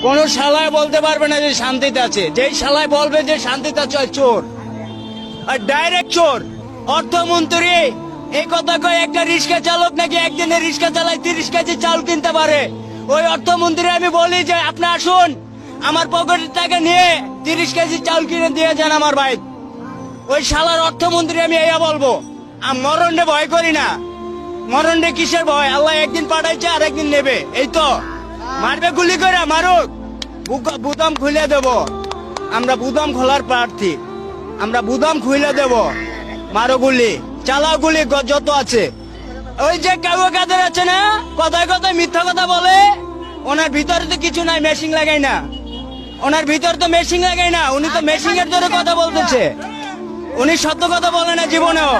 কোন শালায় বলতে পারবে না যে শান্তিতে আছে। যেই শালায় বলবে যে শান্তিতে আছে ওই চোর, আর ডাইরেক্ট চোর। অর্থমন্ত্রী এই কথা কয় একটা রিক্সা চালক নাকি একদিনে রিক্সা চালায় 30 কেজি চাল কিনতে পারে। ওই অর্থমন্ত্রী আমি বলি যে আপনি আসুন, আমার পকেটের টাকা নিয়ে 30 কেজি চাল কিনে দিয়ে যান আমার ভাই। ওই শালার অর্থমন্ত্রী আমি এইয়া বলবো। মরণে ভয় করি না। মরণে কিসের ভয়? আল্লাহ একদিন পাঠাইছে আর একদিন নেবে, এই তো। মারবে গুলি করে মারুক, বুদাম খুলে দেব। আমরা বুদাম খোলার প্রার্থী, আমরা বুদাম খুলে দেব। মারো গুলি, চালাও গুলি, যত আছে। ওই যে কেউ কাদের আছে না, কথায় কথায় মিথ্যা কথা বলে, ওনার ভিতরে তো কিছু নাই, মেশিং লাগাই না। ওনার ভিতর তো মেশিং লাগাই না, উনি তো মেশিং এর ধরে কথা বলতেছে। উনি সত্য কথা বলে না জীবনেও।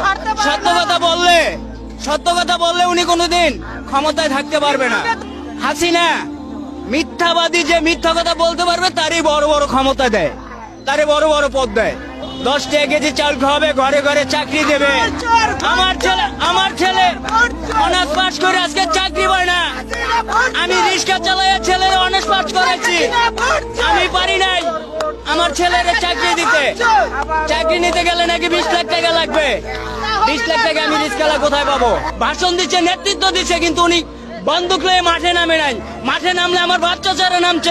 সত্য কথা বললে উনি কোনোদিন ক্ষমতায় থাকতে পারবে না। হাসিনা মিথ্যাবাদী, যে মিথ্যা কথা বলতে পারবে তারই বড় বড় ক্ষমতা দেয়, তারই বড় বড় পদ দেয়। 10 টাকা কেজি চাল খাওয়াবে, ঘরে ঘরে চাকরি দেবে। আমার ছেলে অনার্স পাস করে আজকে চাকরি পায় না। আমি রিক্সা চালাইয়া ছেলের অনার্স পাস করেছি, আমি পারি নাই আমার ছেলের চাকরি দিতে। চাকরি নিতে গেলে নাকি 20 লাখ টাকা লাগবে। 20 লাখ টাকা আমি রিক্সাওয়ালা কোথায় পাবো? ভাষণ দিচ্ছে, নেতৃত্ব দিচ্ছে, কিন্তু উনি বন্দুক লয়ে মাঠে নামে নাই। মাঠে নামলে আমার বাচ্চা চারা নামছে।